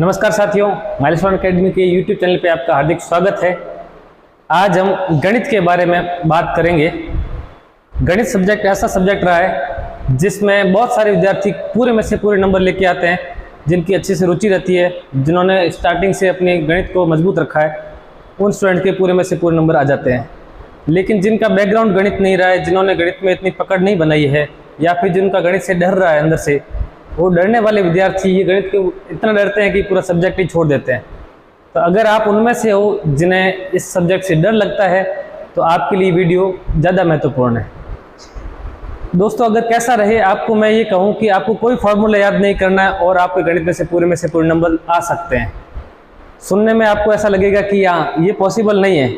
नमस्कार साथियों, milestone academy के यूट्यूब चैनल पे आपका हार्दिक स्वागत है। आज हम गणित के बारे में बात करेंगे। गणित सब्जेक्ट ऐसा सब्जेक्ट रहा है जिसमें बहुत सारे विद्यार्थी पूरे में से पूरे नंबर लेके आते हैं, जिनकी अच्छी से रुचि रहती है, जिन्होंने स्टार्टिंग से अपने गणित को मजबूत रखा है, उन स्टूडेंट के पूरे में से पूरे नंबर आ जाते हैं। लेकिन जिनका बैकग्राउंड गणित नहीं रहा है, जिन्होंने गणित में इतनी पकड़ नहीं बनाई है, या फिर जिनका गणित से डर रहा है अंदर से, वो डरने वाले विद्यार्थी ये गणित के इतना डरते हैं कि पूरा सब्जेक्ट ही छोड़ देते हैं। तो अगर आप उनमें से हो जिन्हें इस सब्जेक्ट से डर लगता है, तो आपके लिए वीडियो ज़्यादा महत्वपूर्ण है। दोस्तों, अगर कैसा रहे, आपको मैं ये कहूँ कि आपको कोई फार्मूला याद नहीं करना है और आपके गणित में से पूरे नंबर आ सकते हैं। सुनने में आपको ऐसा लगेगा कि हाँ, ये पॉसिबल नहीं है,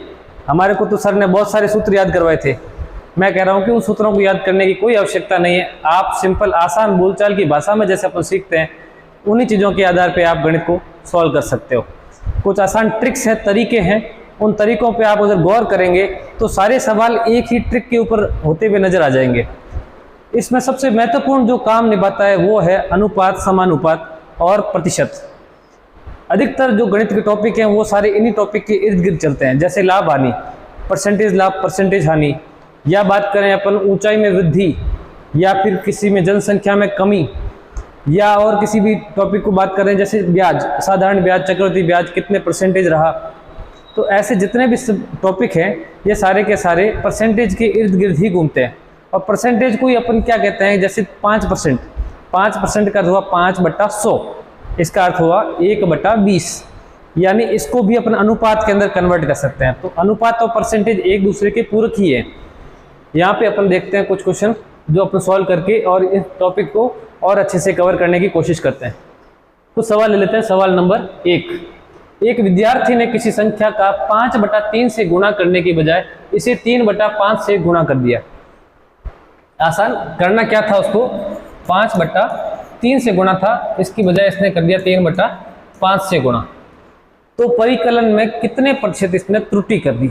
हमारे को तो सर ने बहुत सारे सूत्र याद करवाए थे। मैं कह रहा हूँ कि उन सूत्रों को याद करने की कोई आवश्यकता नहीं है। आप सिंपल आसान बोलचाल की भाषा में जैसे अपन सीखते हैं, उन्हीं चीज़ों के आधार पे आप गणित को सॉल्व कर सकते हो। कुछ आसान ट्रिक्स हैं, तरीके हैं, उन तरीकों पे आप अगर गौर करेंगे तो सारे सवाल एक ही ट्रिक के ऊपर होते हुए नजर आ जाएंगे। इसमें सबसे महत्वपूर्ण जो काम निभाता है वो है अनुपात, समानुपात और प्रतिशत। अधिकतर जो गणित के टॉपिक हैं वो सारे इन्हीं टॉपिक के इर्द गिर्द चलते हैं, जैसे लाभ हानि, परसेंटेज लाभ, परसेंटेज हानि, या बात करें अपन ऊंचाई में वृद्धि, या फिर किसी में जनसंख्या में कमी, या और किसी भी टॉपिक को बात करें जैसे ब्याज, साधारण ब्याज, चक्रवृद्धि ब्याज कितने परसेंटेज रहा। तो ऐसे जितने भी टॉपिक हैं ये सारे के सारे परसेंटेज के इर्द गिर्द ही घूमते हैं। और परसेंटेज को ही अपन क्या कहते हैं, जैसे 5%, 5% का अर्थ हुआ 5/100, इसका अर्थ हुआ 1/20, यानी इसको भी अपन अनुपात के अंदर कन्वर्ट कर सकते हैं। तो अनुपात और परसेंटेज एक दूसरे के पूरक ही है। यहाँ पे अपन देखते हैं कुछ क्वेश्चन जो अपन सॉल्व करके और इस टॉपिक को और अच्छे से कवर करने की कोशिश करते हैं। कुछ सवाल ले लेते हैं। सवाल नंबर 1, एक विद्यार्थी ने किसी संख्या का 5/3 से गुणा करने के बजाय इसे 3/5 से गुणा कर दिया। आसान, करना क्या था, उसको 5/3 से गुणा था, इसकी बजाय इसने कर दिया 3/5 से गुणा। तो परिकलन में कितने प्रतिशत इसने त्रुटि कर दी।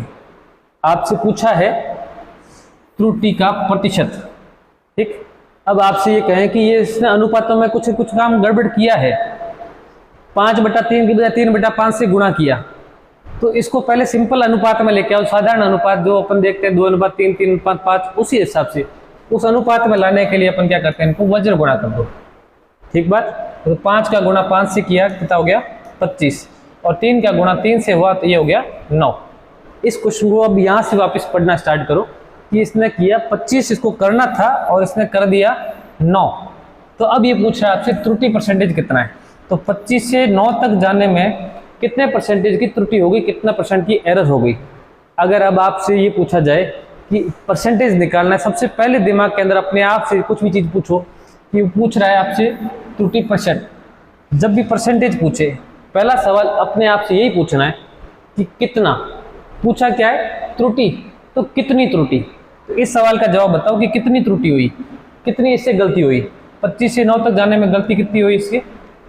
आपसे पूछा है त्रुटि का प्रतिशत। ठीक, अब आपसे ये कहें कि ये इसने अनुपातों में कुछ काम गड़बड़ किया है, 5/3 की बजाय 3/5 से गुणा किया, तो इसको पहले सिंपल अनुपात में लेके आओ, साधारण अनुपात जो अपन देखते हैं 2:3, 3:5, उसी हिसाब से उस अनुपात में लाने के लिए अपन क्या करते हैं, इनको वज्र गुणा कर दो। ठीक बात। तो 5 का गुणा 5 से किया, कितना हो गया 25, और 3 का गुणा 3 से हुआ तो ये हो गया 9। इस क्वेश्चन को अब यहाँ से वापस पढ़ना स्टार्ट करो कि इसने किया 25, इसको करना था और इसने कर दिया 9। तो अब ये पूछ रहा है आपसे त्रुटि परसेंटेज कितना है। तो 25 से 9 तक जाने में कितने परसेंटेज की त्रुटि हो गई, कितना परसेंट की एरर हो गई। अगर अब आपसे ये पूछा जाए कि परसेंटेज निकालना है, सबसे पहले दिमाग के अंदर अपने आप से कुछ भी चीज़ पूछो कि पूछ रहा है आपसे त्रुटि परसेंट। जब भी परसेंटेज पूछे, पहला सवाल अपने आप से यही पूछना है कि कितना। पूछा क्या है, त्रुटि, तो कितनी त्रुटि। तो इस सवाल का जवाब बताओ कि कितनी त्रुटि हुई, कितनी इससे गलती हुई। 25 से 9 तक जाने में गलती कितनी हुई इसकी,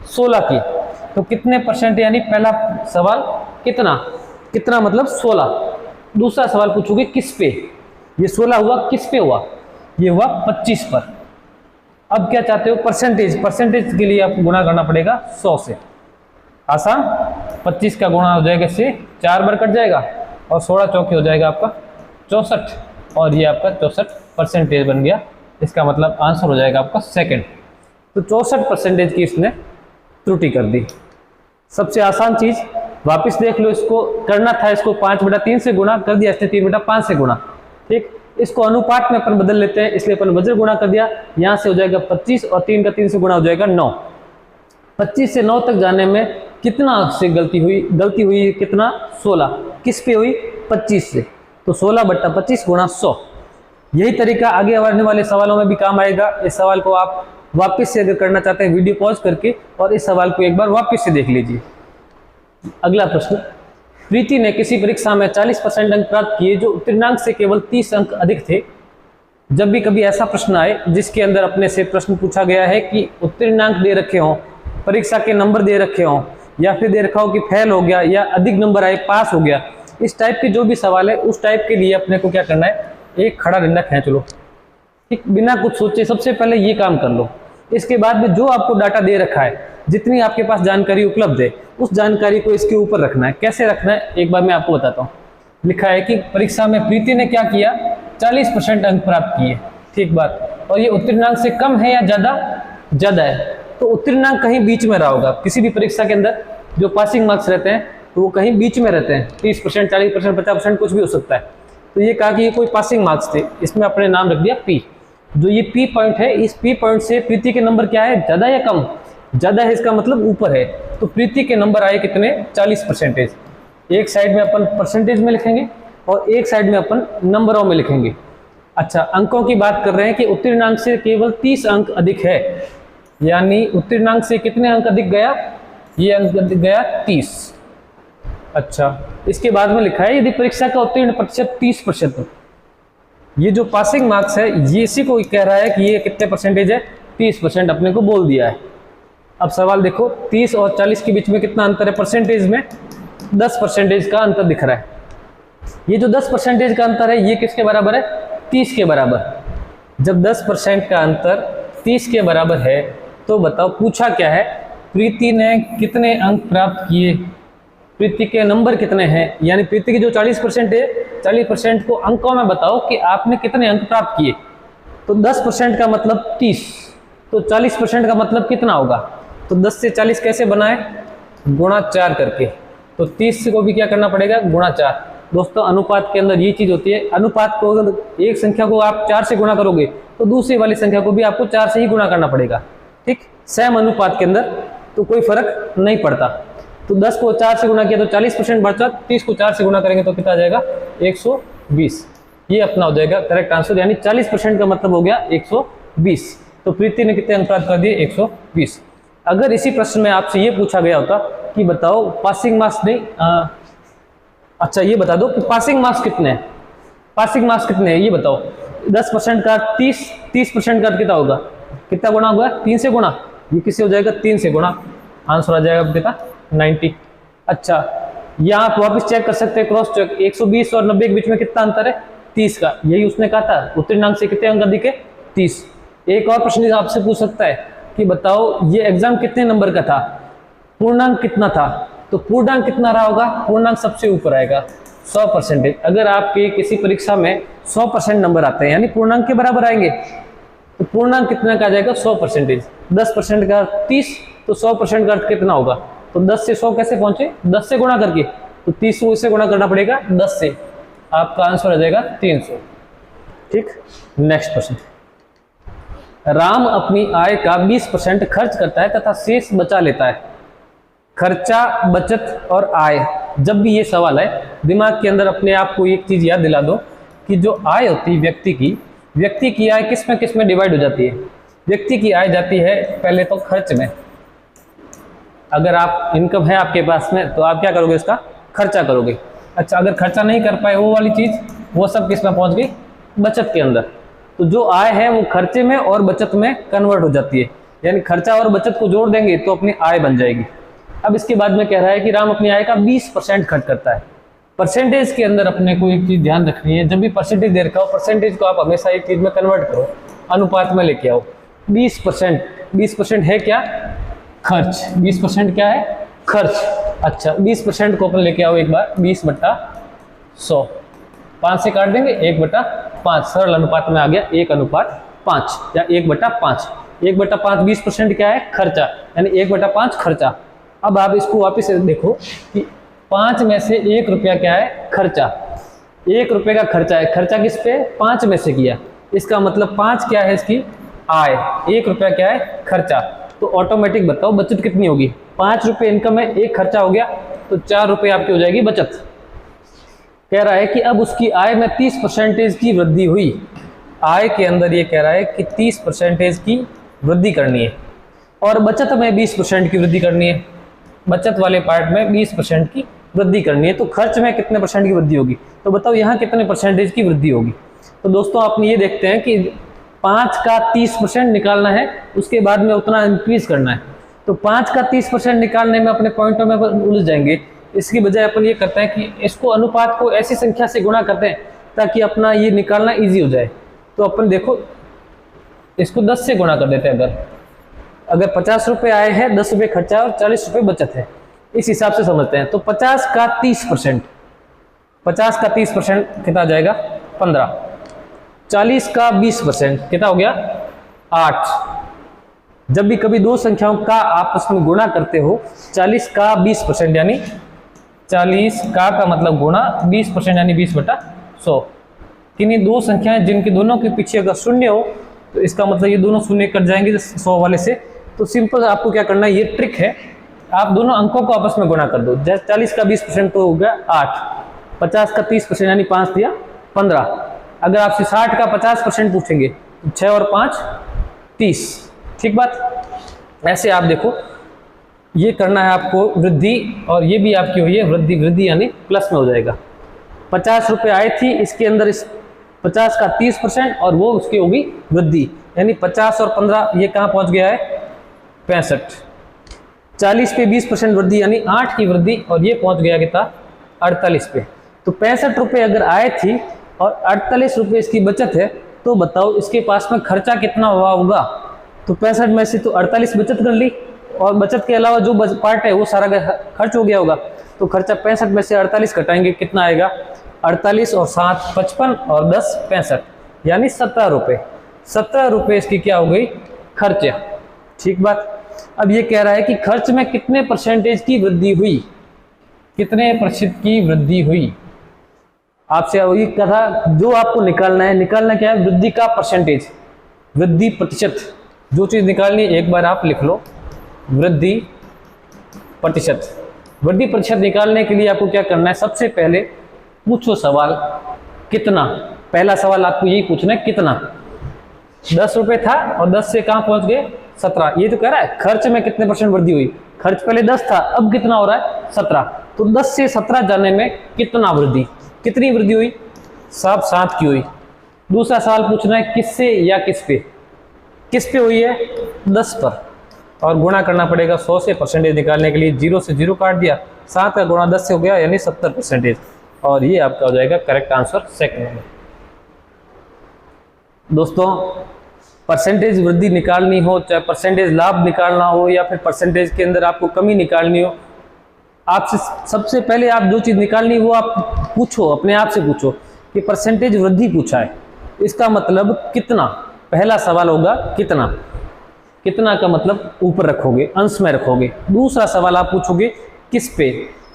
16 की। तो कितने परसेंट, यानी पहला सवाल कितना, कितना मतलब 16। दूसरा सवाल पूछोगे किस पे, ये 16 हुआ किस पे हुआ, ये हुआ 25 पर। अब क्या चाहते हो, परसेंटेज। परसेंटेज के लिए आपको गुणा करना पड़ेगा 100 से। आसान, 25 का गुणा हो जाएगा इससे 4 बार कट जाएगा, और 16 चौके हो जाएगा आपका 64, और ये आपका 64% बन गया। इसका मतलब आंसर हो जाएगा आपका सेकंड। तो 64% की इसने त्रुटि कर दी। सबसे आसान चीज वापस देख लो, इसको करना था, इसको 5/3 से गुणा कर दिया, इसने 3/5 से गुणा। ठीक, इसको अनुपात में अपन बदल लेते हैं, इसलिए अपन वज्र गुणा कर दिया। यहाँ से हो जाएगा 25, और 3 का 3 से गुणा हो जाएगा 9। 25 से 9 तक जाने में कितना से गलती हुई कितना, 16। किस पे हुई, 25 से। तो 16/25 गुणा 100। यही तरीका आगे आने वाले सवालों में भी काम आएगा। इस सवाल को आप वापस से अगर करना चाहते हैं, वीडियो पॉज करके और इस सवाल को एक बार वापस से देख लीजिए। अगला प्रश्न, प्रीति ने किसी परीक्षा में 40% अंक प्राप्त किए जो उत्तीर्णांक से केवल 30 अंक अधिक थे। जब भी कभी ऐसा प्रश्न आए जिसके अंदर अपने से प्रश्न पूछा गया है कि उत्तीर्णांक दे रखे हों, परीक्षा के नंबर दे रखे हों, या फिर दे रखा हो कि फेल हो गया या अधिक नंबर आए पास हो गया, इस टाइप के जो भी सवाल है उस टाइप के लिए अपने को क्या करना है, एक खड़ा डंडा खींच लो। ठीक, बिना कुछ सोचे सबसे पहले ये काम कर लो। इसके बाद में जो आपको डाटा दे रखा है, जितनी आपके पास जानकारी उपलब्ध है, उस जानकारी को इसके ऊपर रखना है। कैसे रखना है एक बार मैं आपको बताता हूँ। लिखा है कि परीक्षा में प्रीति ने क्या किया, 40% अंक प्राप्त किए, ठीक बात। और ये उत्तीर्णांक से कम है या ज़्यादा है, तो उत्तीर्णांक कहीं बीच में रहा होगा। किसी भी परीक्षा के अंदर जो पासिंग मार्क्स रहते हैं तो वो कहीं बीच में रहते हैं, 30%, 40%, 50%, कुछ भी हो सकता है। तो ये कहा कि ये कोई पासिंग मार्क्स थे, इसमें अपने नाम रख दिया P। जो ये P पॉइंट है, इस P पॉइंट से प्रीति के नंबर क्या है, ज़्यादा या कम, ज़्यादा है, इसका मतलब ऊपर है। तो प्रीति के नंबर आए कितने, 40%। एक साइड में अपन परसेंटेज में लिखेंगे और एक साइड में अपन नंबरों में लिखेंगे। अच्छा, अंकों की बात कर रहे हैं कि उत्तीर्णांक से केवल 30 अंक अधिक है, यानी उत्तीर्णांक से कितने अंक अधिक गया, ये अंक अधिक गया 30। अच्छा, इसके बाद में लिखा है यदि परीक्षा का उत्तीर्ण प्रतिशत 30%, ये जो पासिंग मार्क्स है ये इसी को कह रहा है कि ये कितने परसेंटेज है, 30% अपने को बोल दिया है। अब सवाल देखो, 30 और 40 के बीच में कितना अंतर है, परसेंटेज में 10% का अंतर दिख रहा है। ये जो 10% का अंतर है ये किसके बराबर है, 30 के बराबर। जब 10% का अंतर 30 के बराबर है तो बताओ पूछा क्या है, प्रीति ने कितने अंक प्राप्त किए, प्रीति के नंबर कितने हैं, यानी प्रीति की जो 40% है, 40% को अंकों में बताओ कि आपने कितने अंक प्राप्त किए। तो 10% का मतलब 30, तो 40% का मतलब कितना होगा। तो 10 से 40 कैसे बनाए, गुणा 4 करके। तो 30 को भी क्या करना पड़ेगा, गुणा 4। दोस्तों अनुपात के अंदर ये चीज होती है, अनुपात को अगर एक संख्या को आप 4 से गुणा करोगे तो दूसरी वाली संख्या को भी आपको 4 से ही गुणा करना पड़ेगा, ठीक। सेम अनुपात के अंदर तो कोई फर्क नहीं पड़ता। तो 10 को 4 से गुणा किया तो 40% बढ़ता, 30 को 4 से गुणा करेंगे तो कितना आ जाएगा, 120। ये अपना हो जाएगा करेक्ट आंसर, यानी 40% का मतलब हो गया 120। तो प्रीति ने कितने अंक प्राप्त कर दिए, 120। अगर इसी प्रश्न में आपसे ये पूछा गया होता कि बताओ पासिंग मार्क्स नहीं, अच्छा ये बता दो कि पासिंग मार्क्स कितने हैं, पासिंग मार्क्स कितने हैं ये बताओ। 10% का 30% का कितना होगा, कितना गुणा होगा, 3 से गुणा, ये किससे हो जाएगा, 3 से गुणा, आंसर आ जाएगा कितना, 90। अच्छा, यहाँ आप वापस चेक कर सकते हैं, क्रॉस चेक, 120 और 90 के बीच में कितना अंतर है, 30 का। यही उसने कहा था उत्तीर्णांक से कितने अंक अधिक है, 30। एक और प्रश्न आपसे पूछ सकता है कि बताओ ये एग्जाम कितने नंबर का था, पूर्णांक कितना था। तो पूर्णांक कितना रहा होगा, पूर्णांक सबसे ऊपर आएगा, 100%। अगर आपके किसी परीक्षा में 100% नंबर आते हैं यानी पूर्णांक के बराबर आएंगे, तो पूर्णांक कितना का आ जाएगा, 100%। 10% का 30, तो 100% का अर्थ कितना होगा। तो 10 से 100 कैसे पहुंचे, 10 से गुणा करके, तो 30 को इससे गुणा करना पड़ेगा 10 से, आपका आंसर आ जाएगा 300, ठीक। नेक्स्ट प्रश्न, राम अपनी आय का 20% खर्च करता है तथा शेष बचा लेता है। खर्चा, बचत और आय, जब भी ये सवाल है दिमाग के अंदर अपने आप को एक चीज याद दिला दो कि जो आय होती है व्यक्ति की आय किस में डिवाइड हो जाती है। व्यक्ति की आय जाती है पहले तो खर्च में। अगर आप इनकम है आपके पास में तो आप क्या करोगे, इसका खर्चा करोगे। अच्छा, अगर खर्चा नहीं कर पाए वो वाली चीज, वो सब किस में पहुंच गई, बचत के अंदर। तो जो आय है वो खर्चे में और बचत में कन्वर्ट हो जाती है, यानी खर्चा और बचत को जोड़ देंगे तो अपनी आय बन जाएगी। अब इसके बाद में कह रहा है कि राम अपनी आय का 20% खर्च करता है। परसेंटेज के अंदर अपने को एक चीज ध्यान रखनी है, जब भी परसेंटेज दे रखा हो, परसेंटेज को आप हमेशा एक चीज में कन्वर्ट करो, अनुपात में लेके आओ। 20% है क्या, खर्च। 20% क्या है, खर्च। अच्छा, 20% को अपन लेके आओ एक बार, 20/100, 5 से काट देंगे, 1/5, सरल अनुपात में आ गया 1:5 या 1/5। 1/5 20% क्या है, खर्चा, यानी 1/5 खर्चा। अब आप इसको वापस देखो कि 5 में से 1 रुपया क्या है, खर्चा। 1 रुपये का खर्चा है, खर्चा किस पे, 5 में से किया, इसका मतलब 5 क्या है इसकी आय, 1 रुपया क्या है, खर्चा। तो ऑटोमेटिक बताओ बचत कितनी होगी, 5 रुपये इनकम है, 1 खर्चा हो गया, तो 4 रुपये आपकी हो जाएगी बचत। कह रहा है कि अब उसकी आय में 30% की वृद्धि हुई। आय के अंदर ये कह रहा है कि 30% की वृद्धि करनी है और बचत में 20% की वृद्धि करनी है। बचत वाले पार्ट में 20% की वृद्धि करनी है, तो खर्च में कितने % की वृद्धि होगी, तो बताओ यहाँ कितने % की वृद्धि होगी। तो दोस्तों आप ये देखते हैं कि 5 का 30% निकालना है, उसके बाद में उतना इंक्रीज करना है। तो 5 का 30% निकालने में अपने पॉइंटों में उलझ जाएंगे। इसकी बजाय अपन ये करते हैं कि इसको अनुपात को ऐसी संख्या से गुणा करते हैं ताकि अपना ये निकालना ईजी हो जाए। तो अपन देखो इसको 10 से गुणा कर देते हैं, अगर अगर 50 रुपये आए हैं, 10 रुपये खर्चा और 40 रुपये बचत है, इस हिसाब से समझते हैं। तो 50 का 30%, 50 का 30% कितना आ जाएगा 15, 40 का 20% कितना हो गया 8। जब भी कभी दो संख्याओं का आपस में गुणा करते हो, 40 का 20% यानी 40 का मतलब गुणा 20% यानी 20/100। किन्हीं दो संख्याएं जिनके दोनों के पीछे अगर शून्य हो तो इसका मतलब ये दोनों शून्य कट जाएंगे 100 वाले से। तो सिंपल आपको क्या करना है, ये ट्रिक है, आप दोनों अंकों को आपस में गुणा कर दो। जैसे 40 का 20% तो हो गया 8, 50 का 30% यानी 5 दिया 15। अगर आपसे 60 का 50% पूछेंगे तो 6 और 5 30। ठीक बात। ऐसे आप देखो, ये करना है आपको वृद्धि, और ये भी आपकी हुई है वृद्धि, वृद्धि यानी प्लस में हो जाएगा। 50 रुपये आए थी, इसके अंदर इस 50 का 30% और वो उसकी होगी वृद्धि, यानी 50 और 15 ये कहाँ पहुँच गया है 65। 40 पे 20% वृद्धि यानी 8 की वृद्धि, और ये पहुँच गया कितना 48 पे। तो 65 रुपये अगर आए थी और 48 रुपये इसकी बचत है, तो बताओ इसके पास में खर्चा कितना हुआ होगा। तो 65 में से तो 48 बचत कर ली, और बचत के अलावा जो पार्ट है वो सारा खर्च हो गया होगा। तो खर्चा 65 में से 48 घटाएंगे, कितना आएगा 48 और 7 55 और 10 65, यानी 17 रुपये। 17 रुपये इसकी क्या हो गई खर्च। ठीक बात। अब ये कह रहा है कि खर्च में कितने परसेंटेज की वृद्धि हुई, कितने प्रतिशत की वृद्धि हुई। आपसे वही कहा, जो आपको निकालना है, निकालना क्या है वृद्धि का परसेंटेज, वृद्धि प्रतिशत। जो चीज़ निकालनी है एक बार आप लिख लो, वृद्धि प्रतिशत। वृद्धि प्रतिशत निकालने के लिए आपको क्या करना है, सबसे पहले पूछो सवाल कितना। पहला सवाल आपको यही पूछना है कितना। 10 रुपये था और 10 से कहाँ पहुँच गए 17। ये तो कह रहा है खर्च में कितने परसेंट वृद्धि हुई। खर्च पहले 10 था, अब कितना हो रहा है 17। तो 10 से 17 जाने में कितना वृद्धि, कितनी वृद्धि हुई, सब 7 की हुई। दूसरा सवाल पूछना है किससे या किस पे। किस पे हुई है 10 पर, और गुणा करना पड़ेगा 100 से। परसेंटेज निकालने के लिए 0 से 0 काट दिया, 7 का गुणा 10 से हो गया यानी 70%, और ये आपका हो जाएगा करेक्ट आंसर सेकंड में। दोस्तों, परसेंटेज वृद्धि निकालनी हो, चाहे परसेंटेज लाभ निकालना हो, या फिर परसेंटेज के अंदर आपको कमी निकालनी हो, आपसे सबसे पहले आप जो चीज़ निकालनी वो आप पूछो, अपने आप से पूछो कि परसेंटेज वृद्धि पूछा है, इसका मतलब कितना। पहला सवाल होगा कितना। कितना का मतलब ऊपर रखोगे, अंश में रखोगे। दूसरा सवाल आप पूछोगे किस पे,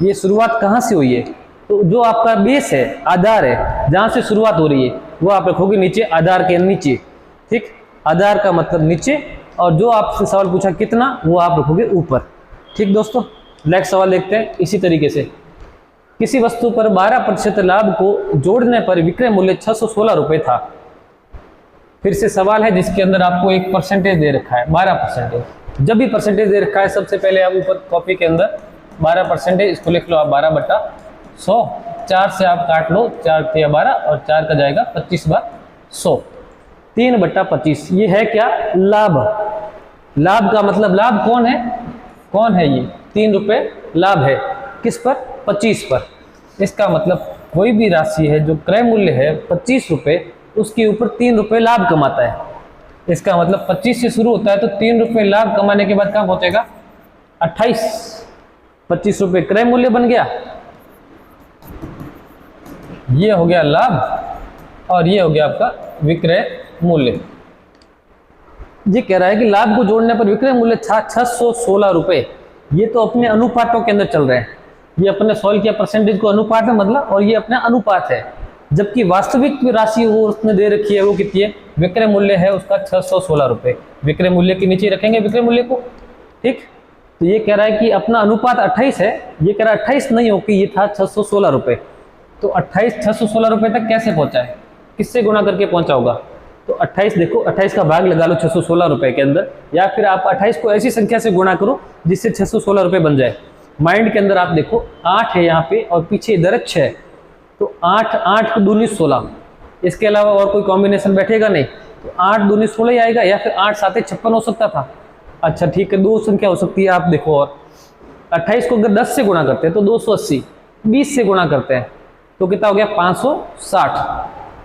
ये शुरुआत कहाँ से हुई है। तो जो आपका बेस है, आधार है, जहाँ से शुरुआत हो रही है, वो आप रखोगे नीचे, आधार के नीचे। ठीक, आधार का मतलब नीचे, और जो आपसे सवाल पूछा कितना, वो आप रखोगे ऊपर। ठीक दोस्तों, नेक्स्ट सवाल देखते हैं इसी तरीके से। किसी वस्तु पर 12% लाभ को जोड़ने पर विक्रय मूल्य 616 रुपये था। फिर से सवाल है जिसके अंदर आपको एक परसेंटेज दे रखा है 12%। जब भी परसेंटेज दे रखा है, सबसे पहले आप ऊपर कॉपी के अंदर 12%, इसको लिख लो आप 12/100। 4 से आप काट लो, 4 × 12 और 4 का जाएगा 25/100, 3/25। ये है क्या लाभ। लाभ का मतलब लाभ कौन है, कौन है ये 3 रुपये लाभ है। किस पर 25 पर। इसका मतलब कोई भी राशि है जो क्रय मूल्य है 25 रुपये, उसके ऊपर 3 रुपये लाभ कमाता है। इसका मतलब 25 से शुरू होता है, तो 3 रुपये लाभ कमाने के बाद कहाँ पहुँचेगा 28। 25 रुपये क्रय मूल्य बन गया, ये हो गया लाभ, और ये हो गया आपका विक्रय मूल्य। ये कह रहा है कि लाभ को जोड़ने पर विक्रय मूल्य था 616 रुपये। ये तो अपने अनुपातों के अंदर चल रहे हैं, ये अपने सॉल्व किया परसेंटेज को अनुपात में बदला, और ये अपना अनुपात है। जबकि वास्तविक राशि वो उसने दे रखी है, वो कितनी है, विक्रय मूल्य है उसका 616 रुपये। विक्रय मूल्य के नीचे रखेंगे विक्रय मूल्य को। ठीक, तो ये कह रहा है कि अपना अनुपात 28 है, ये कह रहा है 28 नहीं हो कि ये था 616 रुपये। तो 28 616 रुपये तक कैसे पहुंचा है, किससे गुणा करके पहुंचा होगा। तो 28 देखो, 28 का भाग लगा लो 616 रुपये के अंदर, या फिर आप 28 को ऐसी संख्या से गुणा करो जिससे 616 रुपये बन जाए। माइंड के अंदर आप देखो 8 है यहाँ पे, और पीछे इधर 6 है, तो 8 8 को 2 16, इसके अलावा और कोई कॉम्बिनेशन बैठेगा नहीं। तो 8 2 16 ही आएगा, या फिर 8 7 56 हो सकता था। अच्छा ठीक है, 2 संख्या हो सकती है। आप देखो, और 28 को अगर 10 से गुणा करते हैं तो 280, 20 से गुणा करते हैं तो कितना हो गया 560।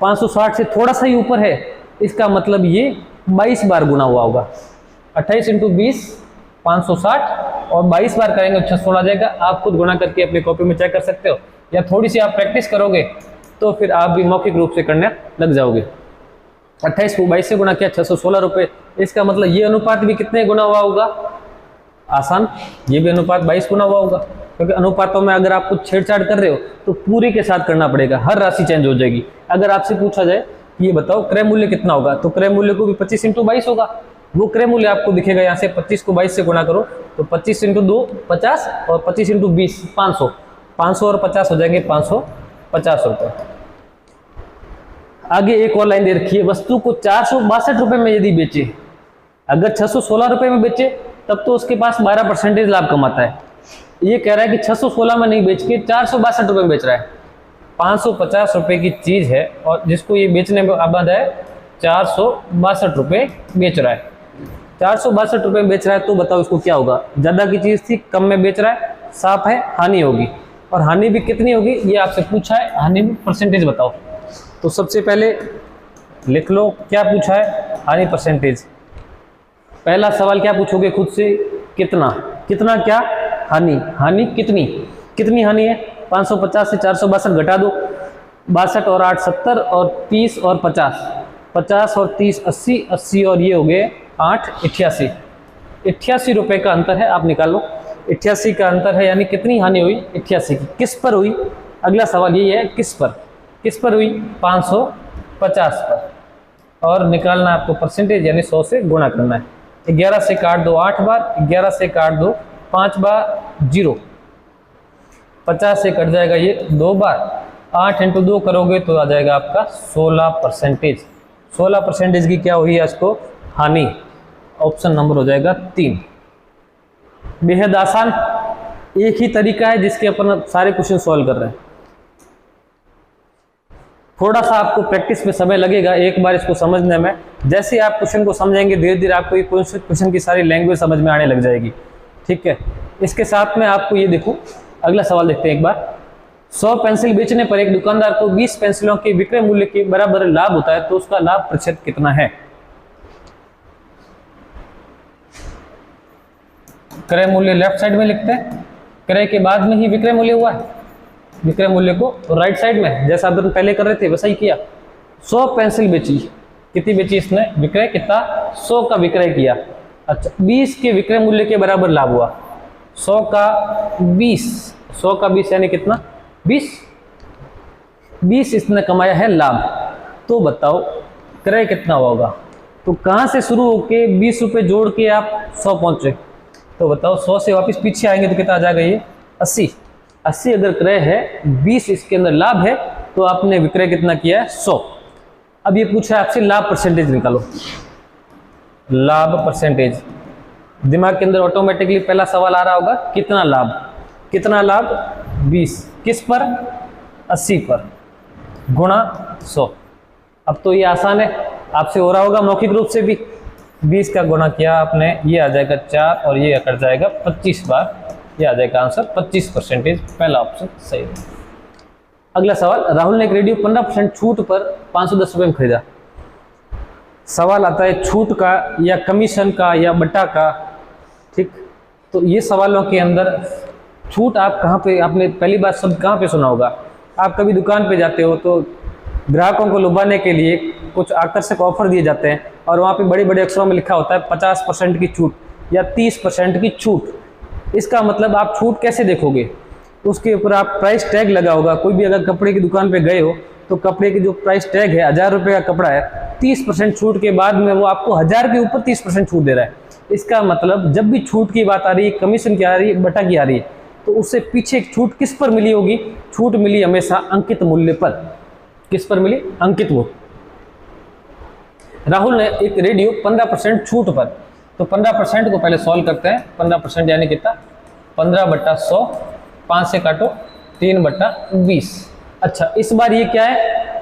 560 से थोड़ा सा ही ऊपर है, इसका मतलब ये 22 बार गुणा हुआ होगा। 28 इंटू 20 560 और 22 बार करेंगे तो 616 आ जाएगा। आप खुद गुणा करके अपनी कॉपी में चेक कर सकते हो, या थोड़ी सी आप प्रैक्टिस करोगे तो फिर आप भी मौखिक रूप से करने लग जाओगे। 28 को 22 से गुणा किया 616 रुपये। इसका मतलब ये अनुपात भी कितने गुना हुआ होगा? आसान, ये भी अनुपात 22 गुना हुआ होगा, क्योंकि अनुपातों में अगर आप कुछ छेड़छाड़ कर रहे हो तो पूरे के साथ करना पड़ेगा, हर राशि चेंज हो जाएगी। अगर आपसे पूछा जाए ये बताओ क्रय मूल्य कितना होगा, तो क्रय मूल्य को भी 25 इंटू 22 होगा। वो क्रय मूल्य आपको दिखेगा यहाँ से, 25 को 22 से गुणा करो तो 25 इंटू 2 50 और 25 इंटू 20 500, 500 और 50 हो जाएंगे 550 रुपये। आगे एक और लाइन दे रखी है, वस्तु को 462 रुपये में यदि बेचे, अगर 616 रुपये में बेचे तब तो उसके पास 12% लाभ कमाता है। ये कह रहा है कि 616 में नहीं बेच के 462 रुपये में बेच रहा है। 550 रुपये की चीज़ है और जिसको ये बेचने में आबाद है 462 रुपये बेच रहा है। 462 रुपये में बेच रहा है, तो बताओ इसको क्या होगा? ज़्यादा की चीज़ थी, कम में बेच रहा है, साफ है हानि होगी। और हानि भी कितनी होगी ये आपसे पूछा है, हानि भी परसेंटेज बताओ। तो सबसे पहले लिख लो क्या पूछा है, हानि परसेंटेज। पहला सवाल क्या पूछोगे खुद से, कितना, कितना क्या हानि, हानि कितनी, कितनी हानि है? 550 से 462 घटा दो, 62 और 8 70 और 30 और 50, 50 और 30 80, 80 और ये हो गए 8 88, 88 रुपये का अंतर है, आप निकालो। 88 का अंतर है, यानी कितनी हानि हुई? 88 की। किस पर हुई? अगला सवाल ये है, किस पर, किस पर हुई? 550 पर। और निकालना आपको परसेंटेज, यानी 100 से गुणा करना है। 11 से काट दो 8 बार, 11 से काट दो 5 बार 0, 50 से कट जाएगा ये 2 बार, 8 इंटू 2 करोगे तो आ जाएगा आपका 16%। 16% की क्या हुई है इसको? हानि। ऑप्शन नंबर हो जाएगा 3। बेहद आसान, एक ही तरीका है जिसके अपन सारे क्वेश्चन सॉल्व कर रहे हैं। थोड़ा सा आपको प्रैक्टिस में समय लगेगा एक बार इसको समझने में। जैसे आप क्वेश्चन को समझेंगे धीरे धीरे आपको ये क्वेश्चन की सारी लैंग्वेज समझ में आने लग जाएगी। ठीक है, इसके साथ में आपको ये देखो, अगला सवाल देखते हैं एक बार। 100 पेंसिल बेचने पर एक दुकानदार को 20 पेंसिलों के विक्रय मूल्य के बराबर लाभ होता है, तो उसका लाभ प्रतिशत कितना है? क्रय मूल्य लेफ्ट साइड में लिखते हैं, क्रय के बाद में ही विक्रय मूल्य हुआ है, विक्रय मूल्य को राइट साइड में, जैसा अपन पहले कर रहे थे वैसा ही किया। 100 पेंसिल बेची, कितनी बेची इसने? विक्रय कितना? 100 का विक्रय किया। अच्छा, 20 के विक्रय मूल्य के बराबर लाभ हुआ। 100 का 20, 100 का 20 यानी कितना? 20 इसने कमाया है लाभ। तो बताओ क्रय कितना होगा? तो कहाँ से शुरू होके 20 रुपये जोड़ के आप 100 पहुँचे, तो बताओ 100 से वापस पीछे आएंगे तो कितना आ जाएगा ये? 80। 80 अगर क्रय है, 20 इसके अंदर लाभ है, तो आपने विक्रय कितना किया है? 100। अब ये पूछा है आपसे लाभ परसेंटेज निकालो। लाभ परसेंटेज, दिमाग के अंदर ऑटोमेटिकली पहला सवाल आ रहा होगा, कितना लाभ, कितना लाभ? 20, किस पर? 80 पर, गुणा 100। अब तो ये आसान है, आपसे हो रहा होगा मौखिक रूप से भी। 20 का गुणा किया आपने, ये आ जाएगा 4 और ये कट जाएगा 25 बार, ये आ जाएगा आंसर 25%। पहला ऑप्शन सही है। अगला सवाल, राहुल ने एक रेडियो 15% छूट पर 510 रुपये में खरीदा। सवाल आता है छूट का या कमीशन का या बटा का। ठीक, तो ये सवालों के अंदर छूट आप कहाँ पे, आपने पहली बार शब्द कहाँ पे सुना होगा? आप कभी दुकान पे जाते हो तो ग्राहकों को लुभाने के लिए कुछ आकर्षक ऑफर दिए जाते हैं और वहाँ पे बड़े बड़े अक्षरों में लिखा होता है 50% की छूट या 30% की छूट। इसका मतलब आप छूट कैसे देखोगे? उसके ऊपर आप प्राइस टैग लगा होगा। कोई भी अगर कपड़े की दुकान पे गए हो तो कपड़े की जो प्राइस टैग है, 1000 रुपये का कपड़ा है, 30% छूट के बाद में वो आपको 1000 के ऊपर 30% छूट दे रहा है। इसका मतलब जब भी छूट की बात आ रही है, कमीशन की आ रही है, बटा की आ रही है, तो उससे पीछे छूट किस पर मिली होगी? छूट मिली हमेशा अंकित मूल्य पर। किस पर मिली? अंकित मूल्य। राहुल ने एक रेडियो 15% छूट पर, तो 15% को पहले सॉल्व करते हैं। 15% यानी कितना? 15/100, 5 से काटो 3/20। अच्छा, इस बार ये क्या है?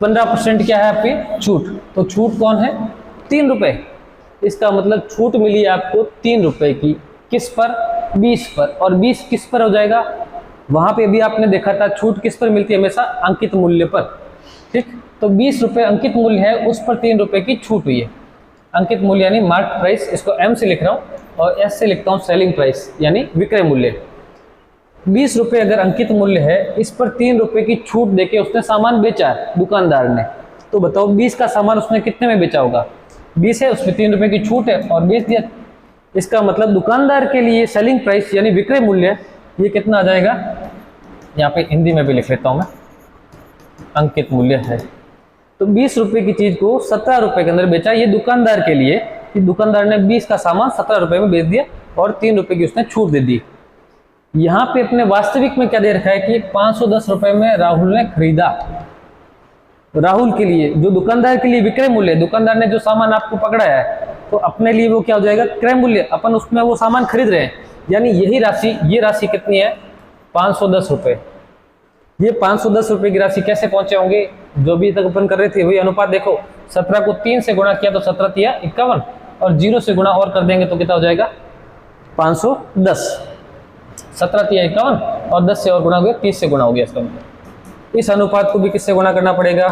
15% क्या है आपकी? छूट। तो छूट कौन है? 3 रुपये। इसका मतलब छूट मिली आपको 3 रुपये की। किस पर? 20 पर। और 20 किस पर हो जाएगा? वहाँ पे भी आपने देखा था छूट किस पर मिलती है? हमेशा अंकित मूल्य पर। ठीक, तो 20 रुपये अंकित मूल्य है, उस पर 3 रुपये की छूट हुई है। अंकित मूल्य यानी मार्क प्राइस, इसको एम से लिख रहा हूँ, और एस से लिखता हूँ सेलिंग प्राइस यानी विक्रय मूल्य। 20 रुपये अगर अंकित मूल्य है, इस पर 3 रुपये की छूट देके उसने सामान बेचा है दुकानदार ने, तो बताओ 20 का सामान उसने कितने में बेचा होगा? 20 है, उसमें 3 रुपये की छूट है और बेच दिया। इसका मतलब दुकानदार के लिए सेलिंग प्राइस यानी विक्रय मूल्य ये कितना आ जाएगा? यहाँ पे हिंदी में भी लिख लेता हूँ मैं, अंकित मूल्य है। तो 20 रुपये की चीज को 17 रुपये के अंदर बेचा, ये दुकानदार के लिए कि दुकानदार ने 20 का सामान 17 रुपये में बेच दिया और 3 रुपये की उसने छूट दे दी। यहाँ पे अपने वास्तविक में क्या दे रखा है कि 510 रुपये में राहुल ने खरीदा। राहुल के लिए जो दुकानदार के लिए विक्रय मूल्य, दुकानदार ने जो सामान आपको पकड़ाया है, तो अपने लिए वो क्या हो जाएगा? क्रय मूल्य। अपन उसमें वो सामान खरीद रहे हैं, यानी यही राशि, ये राशि कितनी है? 510 रुपये। ये 510 रुपये की राशि कैसे पहुंचे होंगे? जो भी तक अपन कर रहे थे वही अनुपात देखो, 17 को 3 से गुणा किया तो 17 तिया 51, और 0 से गुणा और कर देंगे तो कितना हो जाएगा? 510। 17 तिया 51 और 10 से और गुणा हो गया, 30 से गुणा हो गया इसका मतलब। इस अनुपात को भी किससे गुणा करना पड़ेगा?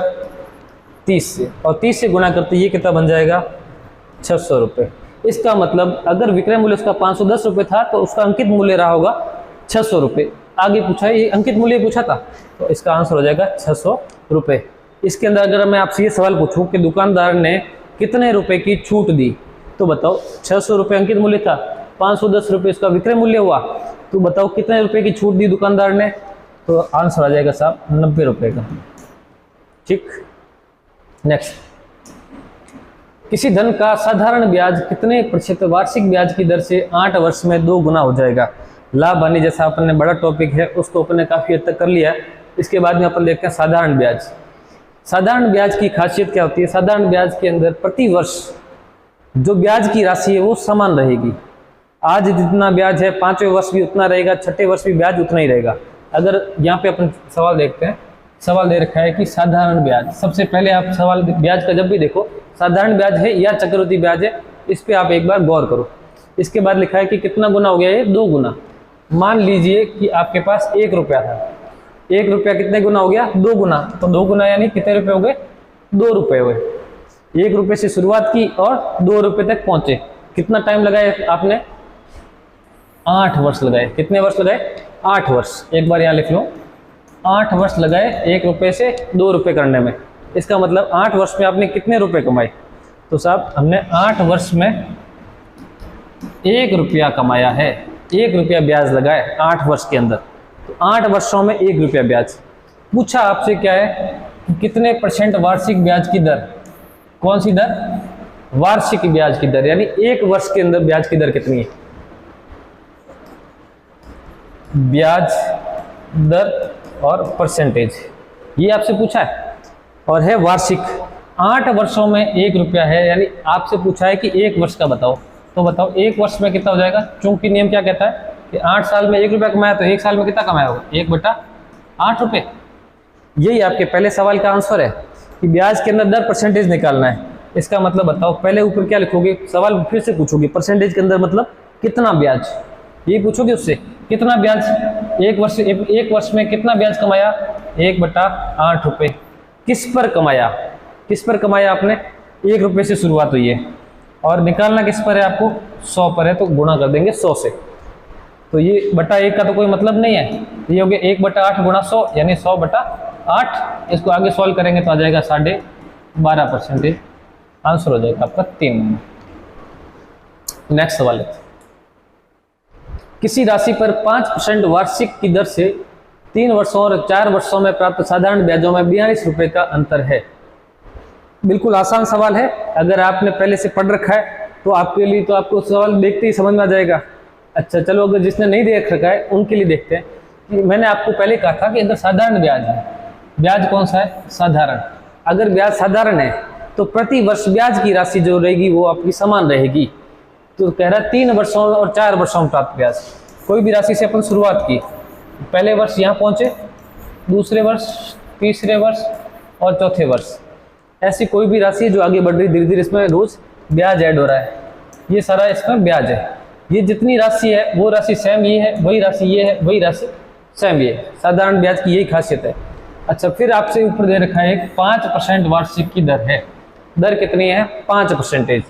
30 से, और 30 से गुणा करते ये कितना बन जाएगा? 600 रुपये। इसका मतलब अगर विक्रय मूल्य उसका 510 रुपये था तो उसका अंकित मूल्य रहा होगा 600 रुपये। आगे पूछा है, ये अंकित मूल्य पूछा था, तो इसका आंसर हो जाएगा 600 रुपये। इसके अंदर अगर मैं आपसे ये सवाल पूछूं कि दुकानदार ने कितने रुपए की छूट दी, तो बताओ 600 रुपये अंकित मूल्य था, 510 रुपये इसका विक्रय मूल्य हुआ, तो बताओ कितने रुपए की छूट दी दुकानदार ने? तो आंसर आ जाएगा साहब 90 रुपये का। ठीक, नेक्स्ट, किसी धन का साधारण ब्याज कितने प्रतिशत वार्षिक ब्याज की दर से 8 वर्ष में 2 गुना हो जाएगा? लाभ हानि जैसा अपन ने बड़ा टॉपिक है उसको अपन ने काफ़ी हद तक कर लिया है। इसके बाद में अपन देखते हैं साधारण ब्याज। साधारण ब्याज की खासियत क्या होती है? साधारण ब्याज के अंदर प्रति वर्ष जो ब्याज की राशि है वो समान रहेगी। आज जितना ब्याज है 5वें वर्ष भी उतना रहेगा, 6ठे वर्ष भी ब्याज उतना ही रहेगा। अगर यहाँ पे अपन सवाल देखते हैं, सवाल दे रखा है कि साधारण ब्याज, सबसे पहले आप सवाल ब्याज का जब भी देखो, साधारण ब्याज है या चक्रवृद्धि ब्याज है, इस पे आप एक बार गौर करो। इसके बाद लिखा है कि कितना गुना हो गया? ये 2 गुना। मान लीजिए कि आपके पास 1 रुपया था, 1 रुपया कितने गुना हो गया? 2 गुना। तो 2 गुना यानी कितने रुपए हो गए? 2 रुपये हुए। 1 रुपये से शुरुआत की और 2 रुपये तक पहुंचे। कितना टाइम लगाया आपने? 8 वर्ष लगाए। कितने वर्ष लगाए? 8 वर्ष। एक बार यहाँ लिख लो, 8 वर्ष लगाए 1 रुपये से 2 रुपये करने में। इसका मतलब 8 वर्ष में आपने कितने रुपए कमाए? तो साहब हमने 8 वर्ष में 1 रुपया कमाया है, 1 रुपया ब्याज लगाए 8 वर्ष के अंदर। तो 8 वर्षों में 1 रुपया ब्याज। पूछा आपसे क्या है? कितने % वार्षिक ब्याज की दर? कौन सी दर? वार्षिक ब्याज की दर, यानी 1 वर्ष के अंदर ब्याज की दर कितनी है? ब्याज दर और परसेंटेज, ये आपसे पूछा है और है वार्षिक। 8 वर्षों में 1 रुपया है, यानी आपसे पूछा है कि 1 वर्ष का बताओ। तो बताओ 1 वर्ष में कितना हो जाएगा? चूंकि नियम क्या कहता है कि 8 साल में 1 रुपया कमाया, तो 1 साल में कितना कमाया होगा? 1/8 रुपये। यही आपके पहले सवाल का आंसर है कि ब्याज के अंदर दर परसेंटेज निकालना है। इसका मतलब बताओ, पहले ऊपर क्या लिखोगे? सवाल फिर से पूछोगे, परसेंटेज के अंदर मतलब कितना ब्याज, यही पूछोगे उससे। कितना ब्याज? 1 वर्ष में कितना ब्याज कमाया? 1/8 रुपये। किस पर कमाया? किस पर कमाया आपने? 1 रुपये से शुरुआत हुई है और निकालना किस पर है आपको? 100 पर है, तो गुणा कर देंगे 100 से। तो ये बटा 1 का तो कोई मतलब नहीं है, ये हो गया 1/8 गुणा 100 यानी 100/8। इसको आगे सॉल्व करेंगे तो आ जाएगा 12.5%। आंसर हो जाएगा आपका 3 नंबर। नेक्स्ट सवाल है, किसी राशि पर 5% वार्षिक की दर से 3 वर्षों और 4 वर्षों में प्राप्त साधारण ब्याजों में 42 रुपये का अंतर है। बिल्कुल आसान सवाल है, अगर आपने पहले से पढ़ रखा है तो आपके लिए तो आपको सवाल देखते ही समझ में आ जाएगा। अच्छा चलो, अगर जिसने नहीं देख रखा है उनके लिए देखते हैं कि मैंने आपको पहले कहा था कि अगर साधारण ब्याज है, ब्याज कौन सा है? साधारण। अगर ब्याज साधारण है तो प्रति वर्ष ब्याज की राशि जो रहेगी वो आपकी समान रहेगी। तो कह रहा है 3 वर्षों और 4 वर्षों में प्राप्त ब्याज। कोई भी राशि से अपन शुरुआत की, पहले वर्ष यहाँ पहुँचे, दूसरे वर्ष, तीसरे वर्ष और चौथे वर्ष, ऐसी कोई भी राशि जो आगे बढ़ रही, धीरे धीरे इसमें रोज ब्याज ऐड हो रहा है। ये सारा इसमें ब्याज है। ये जितनी राशि है वो राशि सेम ये है, वही राशि ये है, वही राशि सेम ये है। साधारण ब्याज की यही खासियत है। अच्छा, फिर आपसे ऊपर दे रखा है 5% वार्षिक की दर है। दर कितनी है? 5%।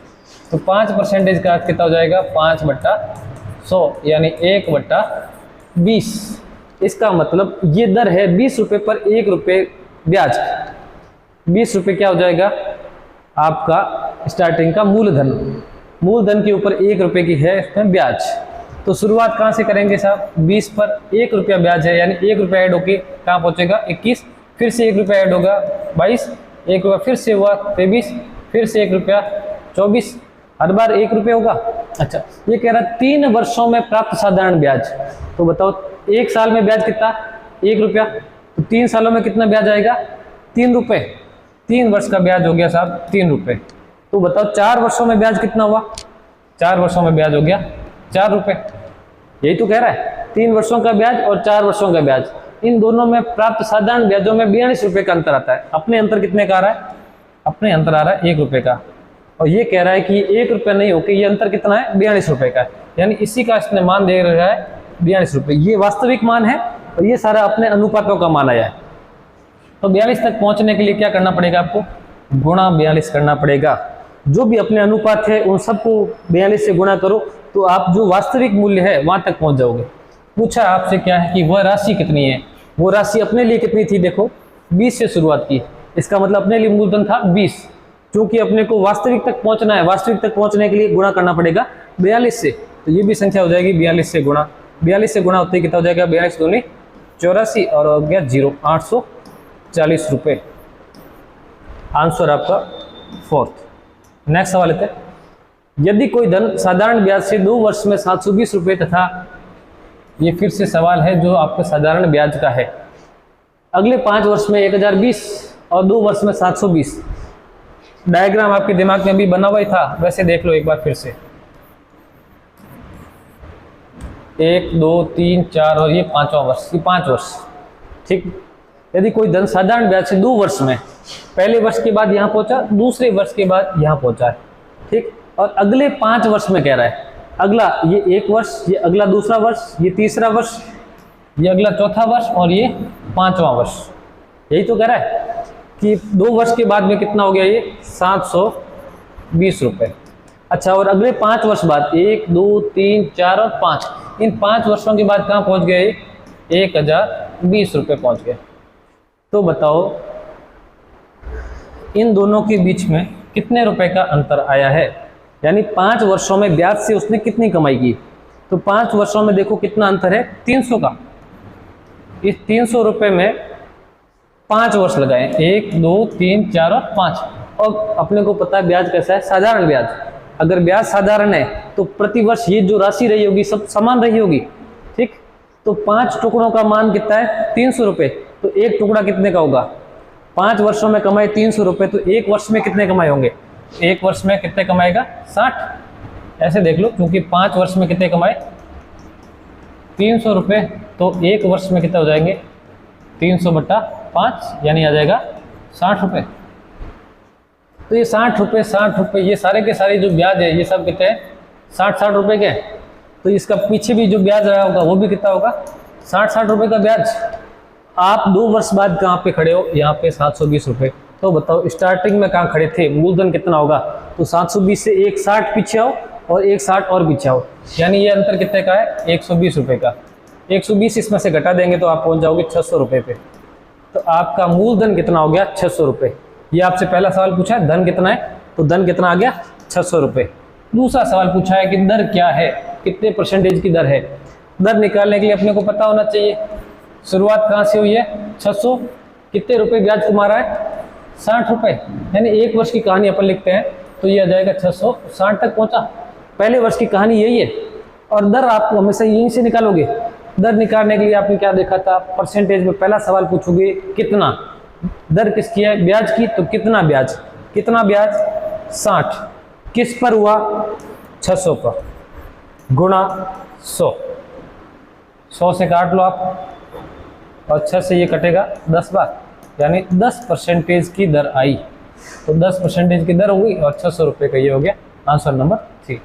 तो 5% का कितना हो जाएगा 5/100 यानी 1/20। इसका मतलब ये दर है 20 रुपये पर 1 रुपये ब्याज। 20 रुपये क्या हो जाएगा आपका स्टार्टिंग का मूलधन। मूलधन के ऊपर 1 रुपये की है इसमें ब्याज। तो शुरुआत कहाँ से करेंगे साहब, 20 पर 1 रुपया ब्याज है यानी 1 रुपया ऐड होके कहाँ पहुँचेगा 21, फिर से 1 रुपया ऐड होगा 22, 1 रुपया फिर से हुआ 23, फिर से 1 रुपया 24, हर बार 1 रुपया होगा। अच्छा, ये कह रहा है 3 वर्षों में प्राप्त साधारण ब्याज। तो बताओ 1 साल में ब्याज कितना 1 रुपया, तो 3 सालों में कितना ब्याज आएगा 3 रुपये। 3 वर्ष का ब्याज हो गया साहब 3 रुपये। तो बताओ 4 वर्षों में ब्याज कितना हुआ, 4 वर्षों में ब्याज हो गया 4 रुपये। यही तो कह रहा है 3 वर्षों का ब्याज और 4 वर्षों का ब्याज, इन दोनों में प्राप्त साधारण ब्याजों में 42 रुपये का अंतर आता है। अपने अंतर कितने का आ रहा है, अपने अंतर आ रहा है 1 रुपये का, और ये कह रहा है कि 1 रुपया नहीं होकर ये अंतर कितना है 42 रुपये का है, यानी इसी का इसने मान दे रहा है 42 रुपये। ये वास्तविक मान है और ये सारा अपने अनुपातों का मान आया है। तो 42 तक पहुंचने के लिए क्या करना पड़ेगा आपको, गुणा 42 करना पड़ेगा। जो भी अपने अनुपात है उन सबको 42 से गुणा करो तो आप जो वास्तविक मूल्य है वहां तक पहुंच जाओगे। पूछा आपसे क्या है कि वह राशि कितनी है, वो राशि अपने लिए कितनी थी, देखो 20 से शुरुआत की, इसका मतलब अपने लिए मूलधन था 20। क्योंकि अपने को वास्तविक तक पहुंचना है, वास्तविक तक पहुंचने के लिए गुणा करना पड़ेगा 42 से, तो ये भी संख्या हो जाएगी 42 से गुणा। 42 से गुणा होते ही कितना हो जाएगा 42 दूनी 84 और हो गया 0, 840 रुपये। आंसर आपका 4th। नेक्स्ट सवाल लेते हैं, यदि कोई धन साधारण ब्याज से 2 वर्ष में 720 रुपये तथा, ये फिर से सवाल है जो आपके साधारण ब्याज का है, अगले 5 वर्ष में 1020 और 2 वर्ष में 720। डायग्राम आपके दिमाग में भी बना हुआ ही था, वैसे देख लो एक बार फिर से, 1 2 3 4 और ये 5वां वर्ष, ये 5 वर्ष। ठीक, यदि कोई धन साधारण ब्याज से 2 वर्ष में, पहले वर्ष के बाद यहाँ पहुंचा, दूसरे वर्ष के बाद यहाँ पहुंचा है, ठीक, और अगले 5 वर्ष में कह रहा है, अगला ये 1 वर्ष, ये अगला दूसरा वर्ष, ये तीसरा वर्ष, ये अगला चौथा वर्ष और ये 5वां वर्ष। यही तो कह रहा है कि 2 वर्ष के बाद में कितना हो गया ये 720 रुपये। अच्छा, और अगले 5 वर्ष बाद 1 2 3 4 और 5, इन 5 वर्षों के बाद कहाँ पहुँच गए 1020 रुपये पहुँच गए। तो बताओ इन दोनों के बीच में कितने रुपए का अंतर आया है, यानी 5 वर्षों में ब्याज से उसने कितनी कमाई की। तो 5 वर्षों में देखो कितना अंतर है 300 का। इस 300 रुपये में 5 वर्ष लगाए, 1 2 3 4 और 5, और अपने को पता है ब्याज कैसा है, साधारण ब्याज। अगर ब्याज साधारण है तो प्रति वर्ष ये जो राशि रही होगी सब समान रही होगी, ठीक। तो 5 टुकड़ों का मान कितना है 300 रुपये, तो एक टुकड़ा कितने का होगा, 5 वर्षों में कमाए 300 रुपये, तो 1 वर्ष में कितने कमाए होंगे, 1 वर्ष में कितने कमाएगा 60। ऐसे देख लो, क्योंकि 5 वर्ष में कितने कमाए 300 रुपये, तो 1 वर्ष में कितने हो जाएंगे 300/5, यानी आ जाएगा 60 रुपये। तो ये 60 रुपये, ये सारे के सारे जो ब्याज है ये सब कितने हैं 60 रुपये के। तो इसका पीछे भी जो ब्याज रहा होगा वो भी कितना होगा 60 रुपये का ब्याज। आप 2 वर्ष बाद कहाँ पे खड़े हो, यहाँ पे 720 रुपये। तो बताओ स्टार्टिंग में कहाँ खड़े थे, मूलधन कितना होगा, तो 720 से 160 पीछे आओ और 160 और पीछे आओ, यानी ये अंतर कितने का है 120 रुपये का। 120 इसमें से घटा देंगे तो आप पहुँच जाओगे 600 रुपये पे। तो आपका मूलधन कितना हो गया 600 रुपये। ये आपसे पहला सवाल पूछा है धन कितना है, तो धन कितना आ गया 600 रुपये। दूसरा सवाल पूछा है कि दर क्या है, कितने % की दर है। दर निकालने के लिए अपने को पता होना चाहिए शुरुआत कहाँ से हुई है 600, कितने रुपए ब्याज कमा रहा है 60 रुपये, यानी 1 वर्ष की कहानी अपन लिखते हैं तो ये आ जाएगा 660 तक पहुँचा। पहले वर्ष की कहानी यही है, और दर आप हमेशा यहीं से निकालोगे। दर निकालने के लिए आपने क्या देखा था, परसेंटेज में पहला सवाल पूछोगे कितना, दर किसकी है ब्याज की, तो कितना ब्याज, कितना ब्याज 60, किस पर हुआ 600 पर, गुणा 100, 100 से काट लो आप और 6 से ये कटेगा 10 बार, यानी 10% की दर आई। तो 10% की दर हो गई और 600 रुपये का ये हो गया आंसर नंबर 3।